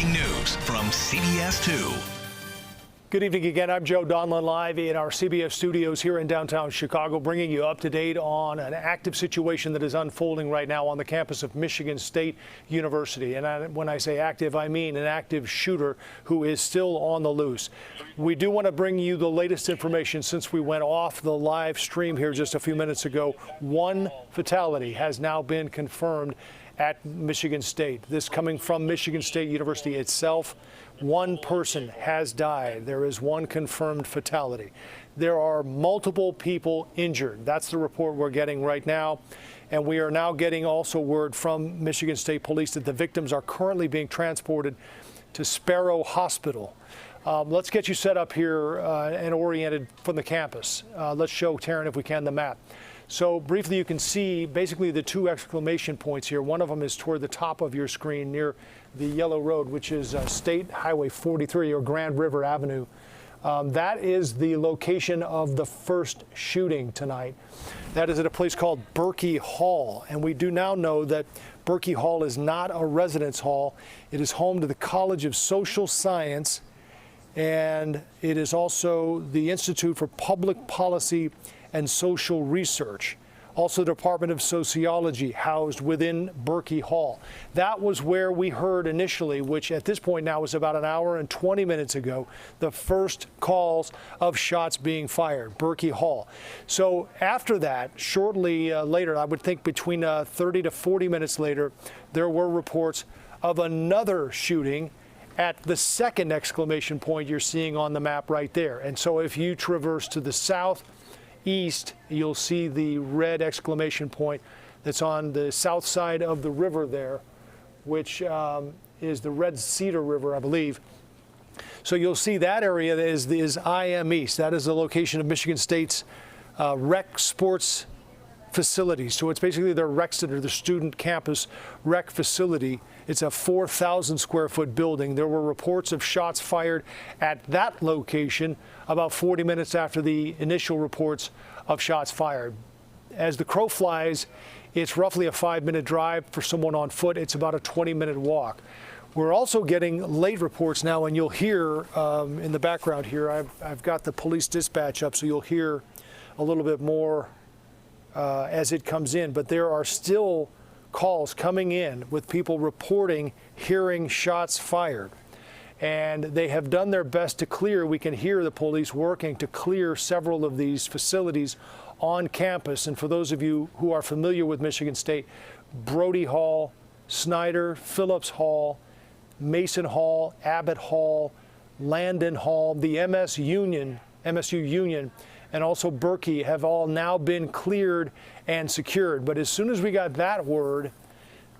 breaking news from CBS 2. Good evening again. I'm Joe Donlin, live in our CBS studios here in downtown Chicago, bringing you up to date on an active situation that is unfolding right now on the campus of Michigan State University. And when I say active, I mean an active shooter who is still on the loose. We do want to bring you the latest information since we went off the live stream here just a few minutes ago. One fatality has now been confirmed at Michigan State. This coming from Michigan State University itself. One person has died. There is one confirmed fatality. There are multiple people injured. That's the report we're getting right now. And we are now getting also word from Michigan State Police that the victims are currently being transported to Sparrow Hospital. Let's get you set up here and oriented from the campus. Let's show Taryn, if we can, the map. So briefly, you can see basically the two exclamation points here. One of them is toward the top of your screen near the yellow road, which is State Highway 43 or Grand River Avenue. That is the location of the first shooting tonight. That is at a place called Berkey Hall. And we do now know that Berkey Hall is not a residence hall. It is home to the College of Social Science, and it is also the Institute for Public Policy and Social Research. Also, the Department of Sociology housed within Berkey Hall. That was where we heard initially, which at this point now is about an hour and 20 minutes ago, the first calls of shots being fired, Berkey Hall. So after that, shortly later, I would think between 30 to 40 minutes later, there were reports of another shooting at the second exclamation point you're seeing on the map right there. And so if you traverse to the southeast, you'll see the red exclamation point that's on the south side of the river there, which is the Red Cedar River, I believe. So you'll see that area is IM East. That is the location of Michigan State's rec sports facilities. So it's basically their rec center, the student campus rec facility. It's a 4,000 square foot building. There were reports of shots fired at that location about 40 minutes after the initial reports of shots fired. As the crow flies, it's roughly a 5-minute drive. For someone on foot, it's about a 20-minute walk. We're also getting late reports now, and you'll hear in the background here, I've got the police dispatch up, so you'll hear a little bit more as it comes in. But there are still calls coming in with people reporting hearing shots fired. And they have done their best to clear. We can hear the police working to clear several of these facilities on campus. And for those of you who are familiar with Michigan State, Brody Hall, Snyder, Phillips Hall, Mason Hall, Abbott Hall, Landon Hall, the MSU Union, and also Berkey have all now been cleared and secured. But as soon as we got that word,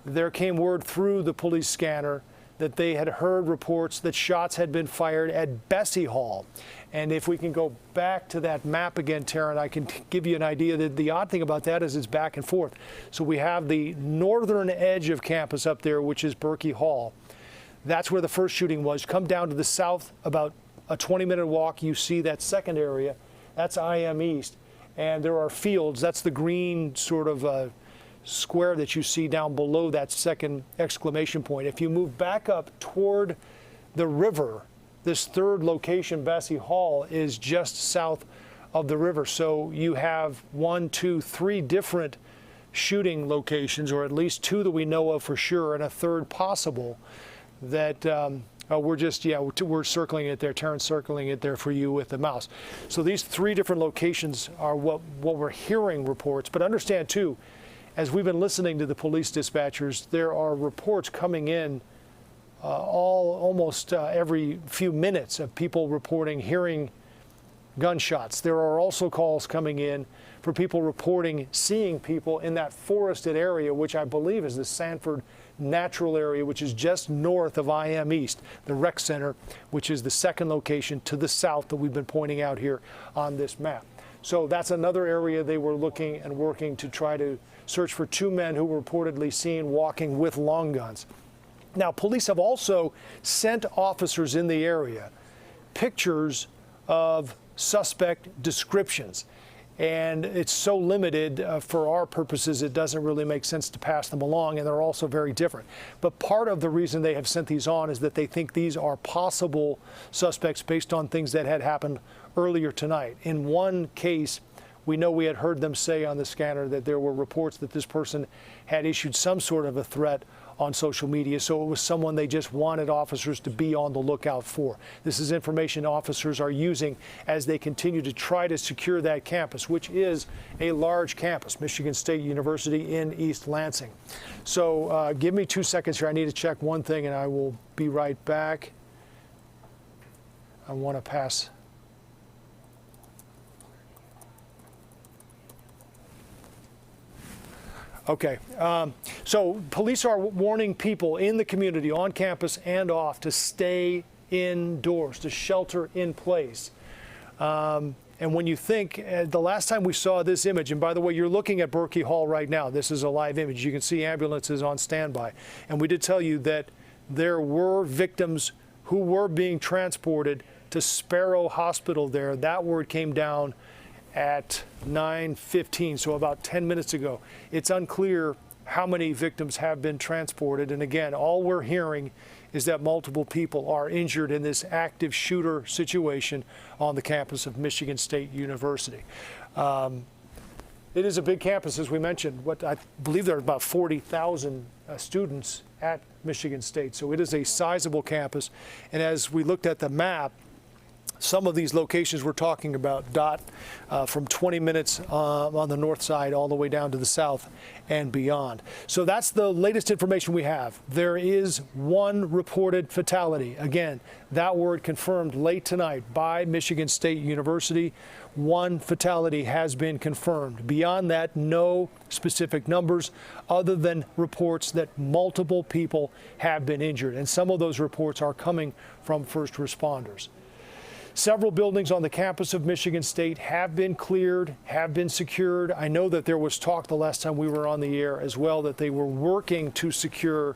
there came word through the police scanner that they had heard reports that shots had been fired at Bessie Hall. And if we can go back to that map again, Taryn, I can give you an idea that the odd thing about that is it's back and forth. So we have the northern edge of campus up there, which is Berkey Hall. That's where the first shooting was. Come down to the south, about a 20-minute walk, you see that second area. That's IM East. And there are fields. That's the green sort of square that you see down below that second exclamation point. If you move back up toward the river, this third location, Bessie Hall, is just south of the river. So you have 1, 2, 3 different shooting locations, or at least 2 that we know of for sure, and a third possible that we're circling it there. Taryn's circling it there for you with the mouse. So these 3 different locations are what we're hearing reports. But understand, too, as we've been listening to the police dispatchers, there are reports coming in almost every few minutes of people reporting hearing gunshots. There are also calls coming in for people reporting seeing people in that forested area, which I believe is the Sanford Natural area, which is just north of IM East, the rec center, which is the second location to the south that we've been pointing out here on this map. So that's another area they were looking and working to try to search for 2 men who were reportedly seen walking with long guns. Now, police have also sent officers in the area pictures of suspect descriptions. and it's so limited for our purposes, it doesn't really make sense to pass them along, and they're also very different. But part of the reason they have sent these on is that they think these are possible suspects based on things that had happened earlier tonight. In one case, we know we had heard them say on the scanner that there were reports that this person had issued some sort of a threat on social media, so it was someone they just wanted officers to be on the lookout for. This is information officers are using as they continue to try to secure that campus, which is a large campus, Michigan State University in East Lansing. So give me 2 seconds here. I need to check one thing, and I will be right back. I want to pass. Okay, so police are warning people in the community, on campus and off, to stay indoors, to shelter in place. And when you think, the last time we saw this image, and by the way, you're looking at Berkey Hall right now. This is a live image. You can see ambulances on standby. And we did tell you that there were victims who were being transported to Sparrow Hospital there. That word came down at 9:15, so about 10 minutes ago. It's unclear how many victims have been transported. And again, all we're hearing is that multiple people are injured in this active shooter situation on the campus of Michigan State University. It is a big campus, as we mentioned. I believe there are about 40,000 students at Michigan State, so it is a sizable campus. And as we looked at the map, some of these locations we're talking about dot from 20 minutes on the north side all the way down to the south and beyond. So that's the latest information we have. There is one reported fatality. Again, that word confirmed late tonight by Michigan State University. One fatality has been confirmed. Beyond that, no specific numbers other than reports that multiple people have been injured. And some of those reports are coming from first responders. Several buildings on the campus of Michigan State have been cleared, have been secured. I know that there was talk the last time we were on the air as well that they were working to secure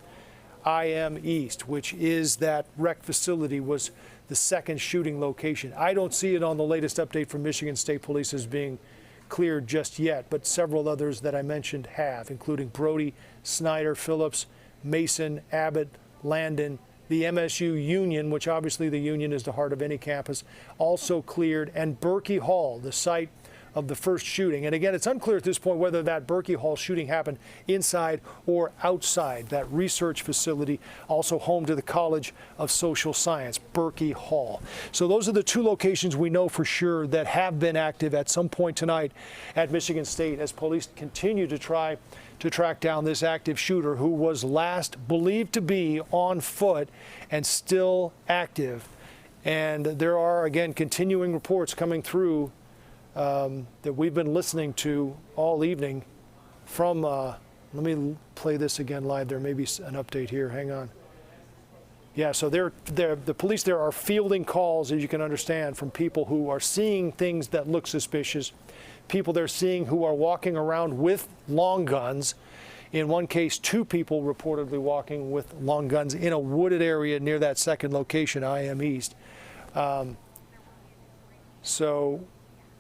IM East, which is that rec facility, was the second shooting location. I don't see it on the latest update from Michigan State Police as being cleared just yet, but several others that I mentioned have, including Brody, Snyder, Phillips, Mason, Abbott, Landon, the MSU Union, which obviously the Union is the heart of any campus, also cleared, and Berkey Hall, the site of the first shooting. And again, it's unclear at this point whether that Berkey Hall shooting happened inside or outside that research facility, also home to the College of Social Science, Berkey Hall. So those are the two locations we know for sure that have been active at some point tonight at Michigan State as police continue to try to track down this active shooter who was last believed to be on foot and still active. And there are, again, continuing reports coming through that we've been listening to all evening from, let me play this again live. There may be an update here. Hang on. Yeah, so the police there are fielding calls, as you can understand, from people who are seeing things that look suspicious, people they're seeing who are walking around with long guns. In one case, 2 people reportedly walking with long guns in a wooded area near that second location, IM East. So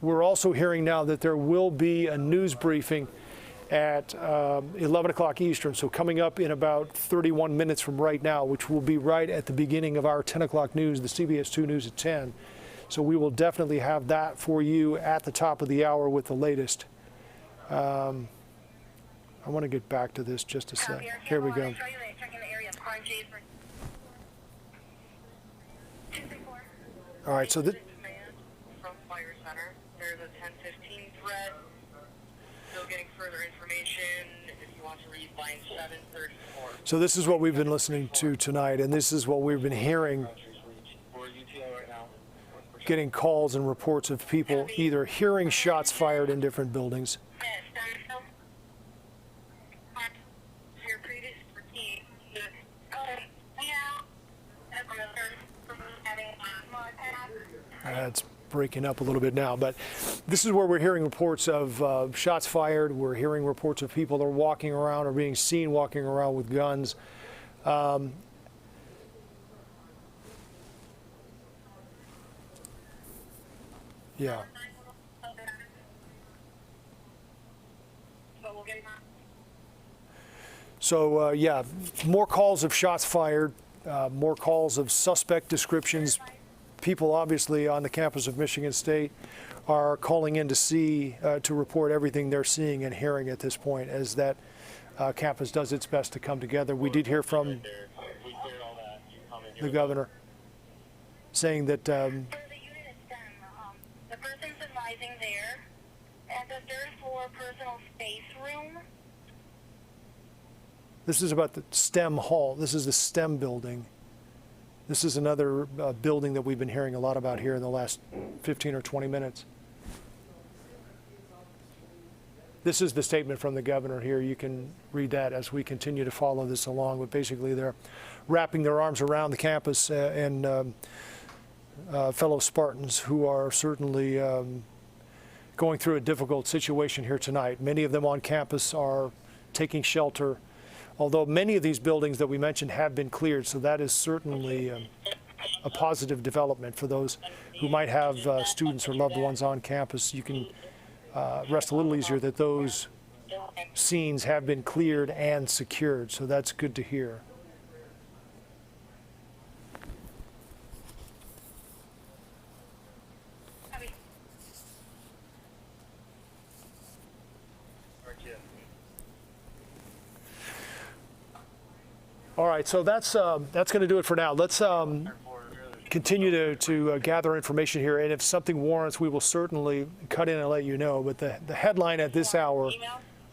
we're also hearing now that there will be a news briefing at 11 o'clock Eastern, so coming up in about 31 minutes from right now, which will be right at the beginning of our 10 o'clock news, the CBS 2 News at 10. So we will definitely have that for you at the top of the hour with the latest. I want to get back to this just a sec. Here we go. All right, so this. From Fire Center, there's a 10:15 thread. Still getting further information if you want to read line 734. So this is what we've been listening to tonight, and this is what we've been hearing. Getting calls and reports of people either hearing shots fired in different buildings. It's breaking up a little bit now, but this is where we're hearing reports of shots fired. We're hearing reports of people that are walking around or being seen walking around with guns. Yeah. but we'll get him. So, yeah, more calls of shots fired, more calls of suspect descriptions. People obviously on the campus of Michigan State are calling in to report everything they're seeing and hearing at this point as that campus does its best to come together. We did hear from the governor saying that For the unit is STEM, the person's advising there at the third floor personal space room. this is about the STEM hall. This is the STEM building. This is another building that we've been hearing a lot about here in the last 15 or 20 minutes. This is the statement from the governor here. You can read that as we continue to follow this along. But basically, they're wrapping their arms around the campus and fellow Spartans who are certainly going through a difficult situation here tonight. Many of them on campus are taking shelter, although many of these buildings that we mentioned have been cleared. So that is certainly a positive development for those who might have students or loved ones on campus. You can rest a little easier that those scenes have been cleared and secured. So that's good to hear. All right, so that's going to do it for now. Let's continue to gather information here, and if something warrants, we will certainly cut in and let you know. But the headline at this hour,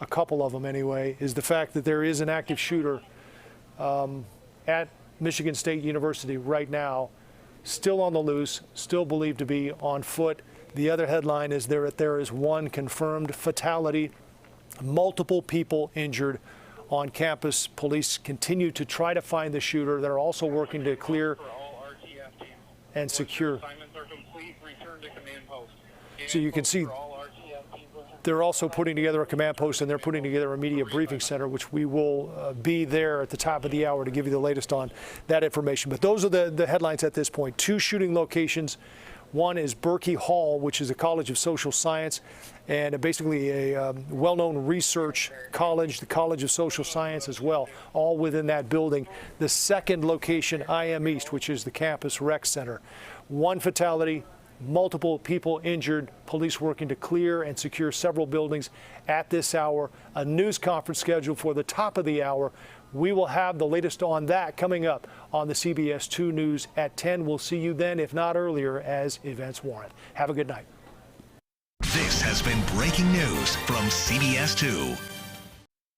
a couple of them anyway, is the fact that there is an active shooter at Michigan State University right now, still on the loose, still believed to be on foot. The other headline is that there is one confirmed fatality, multiple people injured on campus. Police continue to try to find the shooter. They're also working to clear and secure. So you can see they're also putting together a command post, and they're putting together a media briefing center, which we will be there at the top of the hour to give you the latest on that information. But those are the headlines at this point. 2 shooting locations. One is Berkey Hall, which is a college of social science and basically a well-known research college, the College of Social Science as well, all within that building. The second location, IM East, which is the campus rec center. 1 fatality, multiple people injured, police working to clear and secure several buildings at this hour. A news conference scheduled for the top of the hour. We will have the latest on that coming up on the CBS 2 News at 10. We'll see you then, if not earlier, as events warrant. Have a good night. This has been breaking news from CBS 2.